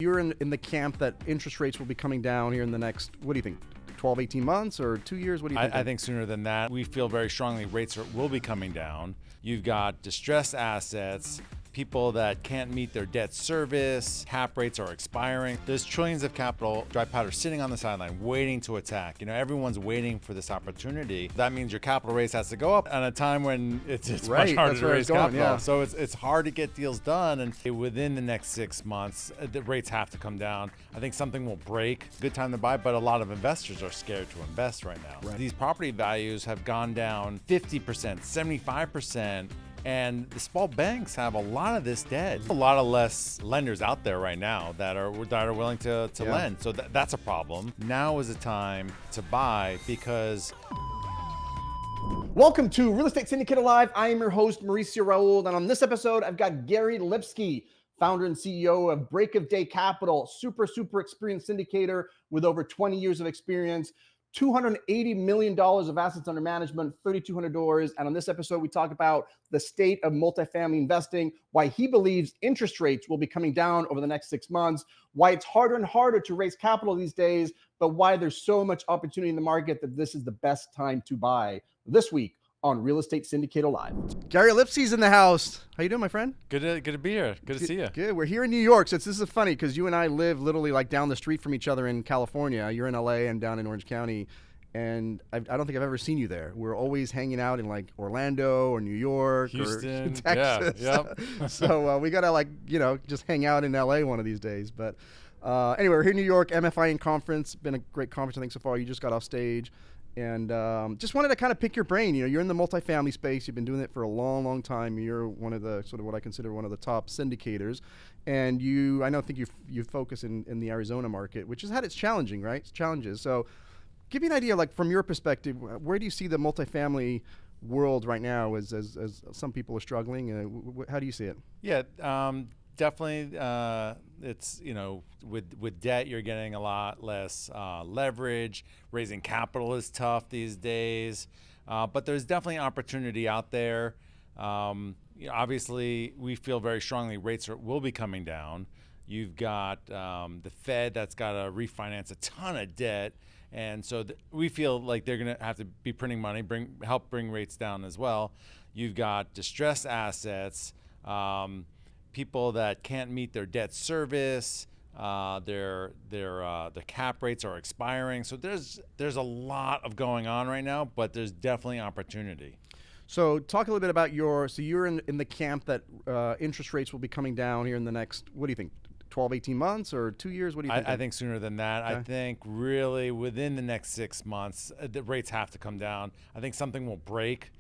You're in the camp that interest rates will be coming down here in the next, what do you think, 12, 18 months or 2 years? What do you think? I think sooner than that. We feel very strongly rates will be coming down. You've got distressed assets, people that can't meet their debt service, cap rates are expiring. There's trillions of capital, dry powder sitting on the sideline waiting to attack. Everyone's waiting for this opportunity. That means your capital raise has to go up at a time when it's Right, much harder that's to where raise it's going, capital. yeah. So it's hard to get deals done, and within the next 6 months, the rates have to come down. I think something will break. Good time to buy, but a lot of investors are scared to invest right now. Right. These property values have gone down 50%, 75%. And the small banks have a lot of this debt. A lot of less lenders out there right now that are willing to lend. So that's a problem. Now is the time to buy because... Welcome to Real Estate Syndicator Live. I am your host, Mauricio Rauld. And on this episode, I've got Gary Lipsky, founder and CEO of Break of Day Capital, super experienced syndicator with over 20 years of experience. $280 million of assets under management, 3,200 doors. And on this episode, we talk about the state of multifamily investing, why he believes interest rates will be coming down over the next 6 months, why it's harder and harder to raise capital these days, but why there's so much opportunity in the market that this is the best time to buy. This week on Real Estate Syndicator Live. Gary Lipsky's in the house. How you doing, my friend? Good to be here. Good to see you. Good. We're here in New York. So this is funny because you and I live literally like down the street from each other in California. You're in LA and down in Orange County. And I don't think I've ever seen you there. We're always hanging out in like Orlando or New York Houston, or Texas. Yeah, yep. So we got to just hang out in LA one of these days. But anyway, we're here in New York, MFIN conference. Been a great conference, I think, so far. You just got off stage. And just wanted to kind of pick your brain. You're in the multifamily space. You've been doing it for a long time. You're one of the sort of what I consider one of the top syndicators. And I think you focus in the Arizona market, which has had its challenges. So give me an idea, like from your perspective, where do you see the multifamily world right now as some people are struggling? How do you see it? Yeah, definitely. It's, with debt, you're getting a lot less leverage. Raising capital is tough these days, but there's definitely opportunity out there. Obviously, we feel very strongly rates will be coming down. You've got the Fed that's got to refinance a ton of debt. And so we feel like they're going to have to be printing money, help bring rates down as well. You've got distressed assets, people that can't meet their debt service, their cap rates are expiring. So there's a lot of going on right now, but there's definitely opportunity. So talk a little bit about you're in the camp that interest rates will be coming down here in the next, what do you think, 12, 18 months or 2 years? What do you think? I think sooner than that. Okay. I think really within the next 6 months, the rates have to come down. I think something will break.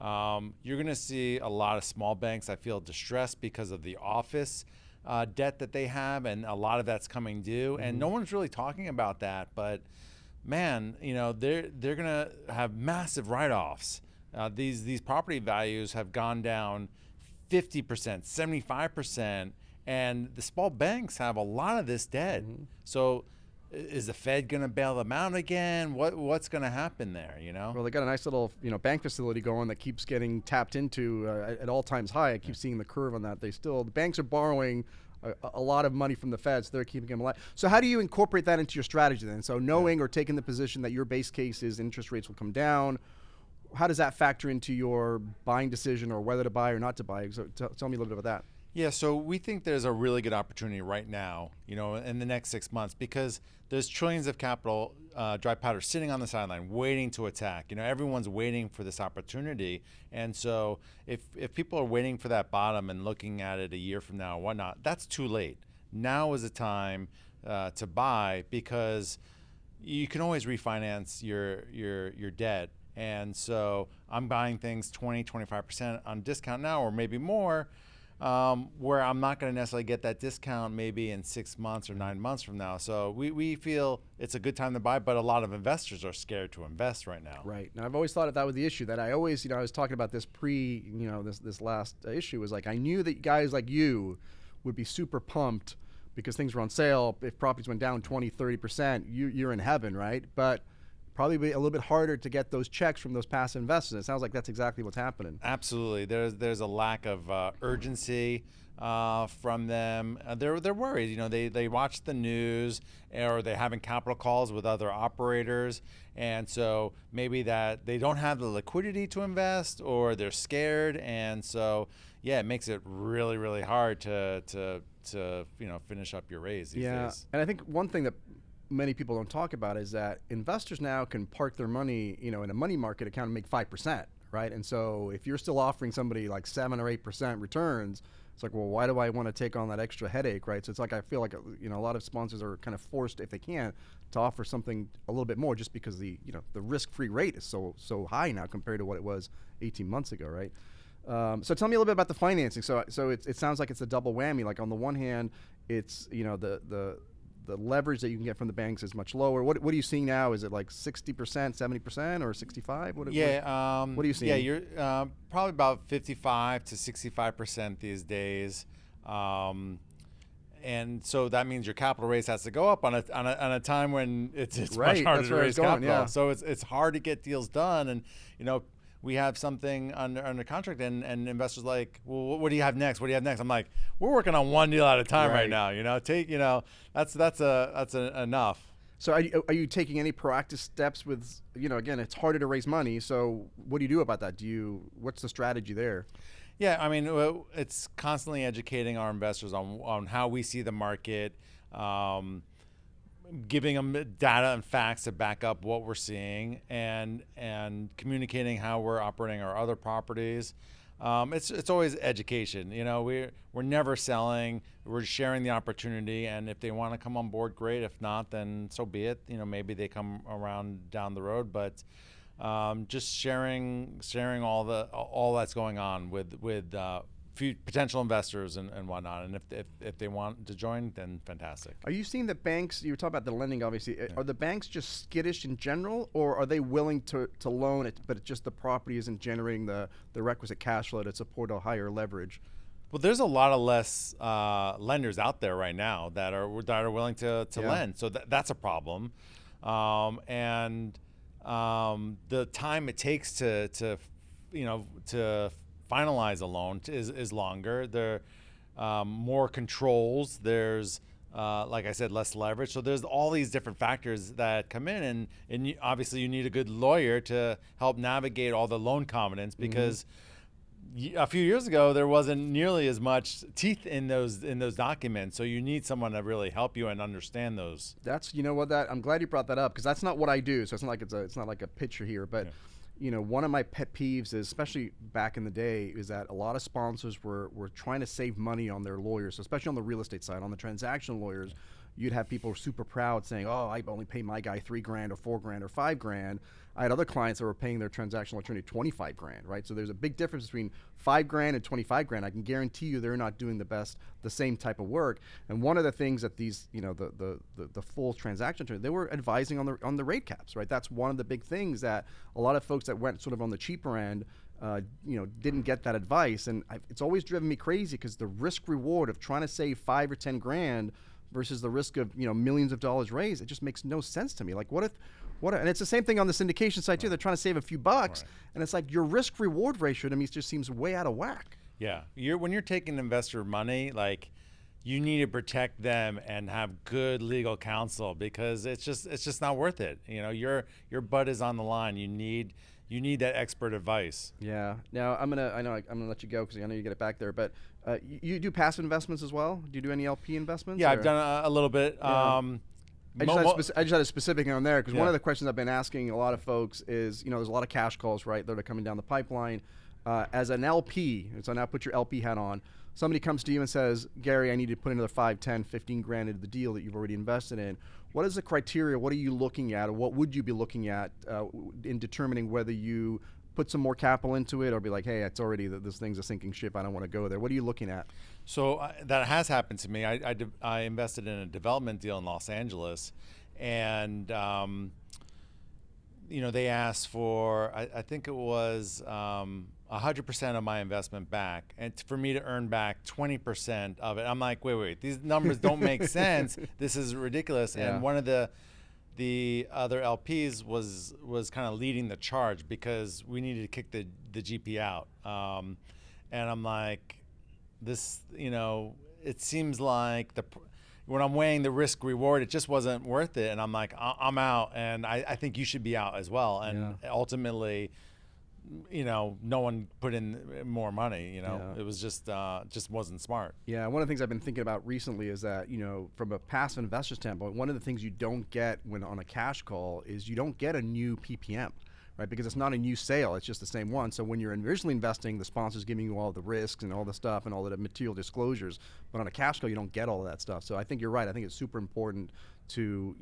You're going to see a lot of small banks, I feel, distressed because of the office debt that they have, and a lot of that's coming due. Mm-hmm. And no one's really talking about that. But man, they're going to have massive write-offs. These property values have gone down 50%, 75%. And the small banks have a lot of this debt. Mm-hmm. So is the Fed going to bail them out again? What's going to happen there, Well, they got a nice little, bank facility going that keeps getting tapped into at all times high. I keep seeing the curve on that. The banks are borrowing a lot of money from the Fed, so they're keeping them alive. So how do you incorporate that into your strategy then? So knowing or taking the position that your base case is interest rates will come down, how does that factor into your buying decision or whether to buy or not to buy? So tell me a little bit about that. Yeah, so we think there's a really good opportunity right now, in the next 6 months, because there's trillions of capital, dry powder sitting on the sideline waiting to attack. Everyone's waiting for this opportunity. And so if people are waiting for that bottom and looking at it a year from now or whatnot, that's too late. Now is the time to buy because you can always refinance your debt. And so I'm buying things 20, 25% on discount now or maybe more, where I'm not going to necessarily get that discount maybe in 6 months or 9 months from now. So we feel it's a good time to buy, but a lot of investors are scared to invest right now. Right. Now, I've always thought that was the issue, that I always, I was talking about this this last issue was like, I knew that guys like you would be super pumped because things were on sale. If properties went down 20, 30%, you're in heaven, right? But probably be a little bit harder to get those checks from those passive investors. It sounds like that's exactly what's happening. Absolutely. There's a lack of urgency from them. They're worried. You know, they watch the news, or they're having capital calls with other operators, and so maybe that they don't have the liquidity to invest, or they're scared, and so yeah, it makes it really, really hard to finish up your raise these days. And I think one thing that many people don't talk about is that investors now can park their money, in a money market account and make 5%, right? And so if you're still offering somebody like 7 or 8% returns, it's like, well, why do I want to take on that extra headache, right? So it's like, I feel like, a lot of sponsors are kind of forced, if they can, to offer something a little bit more, just because the risk-free rate is so high now compared to what it was 18 months ago, right? So tell me a little bit about the financing. So it sounds like it's a double whammy. Like on the one hand, it's, the leverage that you can get from the banks is much lower. What are you seeing now? Is it like 60%, 70%, or 65? What are you seeing? Yeah, you're probably about 55 to 65% these days. And so that means your capital raise has to go up on a time when it's right, much harder to raise capital. Yeah. So it's hard to get deals done, and we have something under contract, and investors like, well, what do you have next? What do you have next? I'm like, we're working on one deal at a time right now. That's enough. So are you taking any proactive steps with, again, it's harder to raise money. So what do you do about that? What's the strategy there? Yeah, I mean, it's constantly educating our investors on how we see the market, giving them data and facts to back up what we're seeing, and communicating how we're operating our other properties. It's always education. We're never selling. We're sharing the opportunity, and if they want to come on board, great. If not, then so be it. Maybe they come around down the road, but just sharing all that's going on with potential investors and whatnot, and if they want to join, then fantastic. Are you seeing that banks, you were talking about the lending obviously, are the banks just skittish in general, or are they willing to loan it, but it's just the property isn't generating the requisite cash flow to support a higher leverage? Well, there's a lot of less lenders out there right now that are willing to lend, so that's a problem, and the time it takes to finalize a loan is longer. There are more controls. There's, like I said, less leverage. So there's all these different factors that come in, and obviously you need a good lawyer to help navigate all the loan covenants, because a few years ago there wasn't nearly as much teeth in those documents. So you need someone to really help you and understand those. That's I'm glad you brought that up, because that's not what I do. So it's not like a picture here, but. Yeah. One of my pet peeves is, especially back in the day, is that a lot of sponsors were trying to save money on their lawyers, especially on the real estate side. On the transaction lawyers, you'd have people super proud saying, oh, I only pay my guy $3,000 or $4,000 or $5,000. I had other clients that were paying their transactional attorney $25,000, right? So there's a big difference between $5,000 and $25,000. I can guarantee you they're not doing the same type of work. And one of the things that these, the full transaction attorney, they were advising on the rate caps, right? That's one of the big things that a lot of folks that went sort of on the cheaper end, didn't get that advice. And it's always driven me crazy, because the risk reward of trying to save $5,000 or $10,000 versus the risk of millions of dollars raised, it just makes no sense to me. Like, and it's the same thing on the syndication side too. They're trying to save a few bucks, and it's like your risk reward ratio to me just seems way out of whack. Yeah, when you're taking investor money, like, you need to protect them and have good legal counsel, because it's just not worth it. Your butt is on the line. You need that expert advice. Yeah. Now I'm gonna let you go, because I know you get it back there. But you do passive investments as well? Do you do any LP investments? Yeah, I've done a little bit. Yeah. I just had a specific on there, because one of the questions I've been asking a lot of folks is, there's a lot of cash calls, right, that are coming down the pipeline. As an LP, so now put your LP hat on, somebody comes to you and says, Gary, I need to put another 5, 10, 15 grand into the deal that you've already invested in. What is the criteria? What are you looking at, or what would you be looking at in determining whether you put some more capital into it, or be like, hey, it's already, this thing's a sinking ship, I don't want to go there? What are you looking at? So that has happened to me. I invested in a development deal in Los Angeles, and they asked for, I think it was 100% of my investment back, and for me to earn back 20% of it. I'm like, wait, these numbers don't make sense. This is ridiculous. Yeah. And one of the the other LPs was kind of leading the charge because we needed to kick the GP out. And I'm like, this, it seems like when I'm weighing the risk reward, it just wasn't worth it. And I'm like, I'm out, and I think you should be out as well. And ultimately, no one put in more money. It was just wasn't smart. Yeah, one of the things I've been thinking about recently is that, from a passive investor standpoint, one of the things you don't get when on a cash call is you don't get a new PPM, right? Because it's not a new sale, it's just the same one. So when you're originally investing, the sponsor's giving you all the risks and all the stuff and all the material disclosures, but on a cash call, you don't get all of that stuff. So I think you're right. I think it's super important to,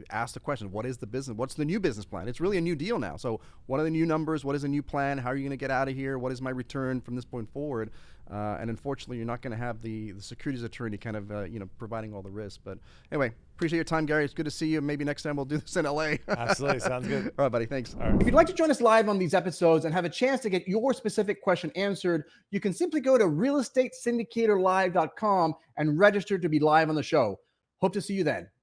ask the question, what is the business? What's the new business plan? It's really a new deal now. So what are the new numbers? What is a new plan? How are you going to get out of here? What is my return from this point forward? And unfortunately, you're not going to have the securities attorney kind of, providing all the risks. But anyway, appreciate your time, Gary. It's good to see you. Maybe next time we'll do this in LA. Absolutely. Sounds good. All right, buddy. Thanks. All right. If you'd like to join us live on these episodes and have a chance to get your specific question answered, you can simply go to realestatesyndicatorlive.com and register to be live on the show. Hope to see you then.